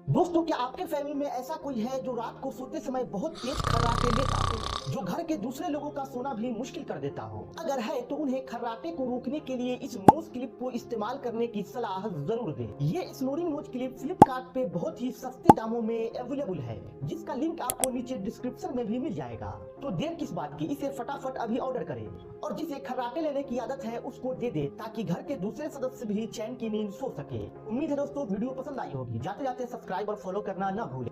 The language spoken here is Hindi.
दोस्तों, क्या आपके फैमिली में ऐसा कोई है जो रात को सोते समय बहुत तेज खर्राटे लेता हो, जो घर के दूसरे लोगों का सोना भी मुश्किल कर देता हो? अगर है तो उन्हें खर्राटे को रोकने के लिए इस नोज क्लिप को इस्तेमाल करने की सलाह जरूर दें। ये स्नोरिंग नोज क्लिप फ्लिपकार्ट पे बहुत ही सस्ते दामों में अवेलेबल है, जिसका लिंक आपको नीचे डिस्क्रिप्शन में भी मिल जाएगा। तो देर किस बात की, इसे फटाफट अभी ऑर्डर करें और जिसे खर्राटे लेने की आदत है उसको दे दे, ताकि घर के दूसरे सदस्य भी चैन की नींद सो सके। उम्मीद है दोस्तों वीडियो पसंद आई होगी। जाते जाते सब्सक्राइब और फॉलो करना ना भूलें।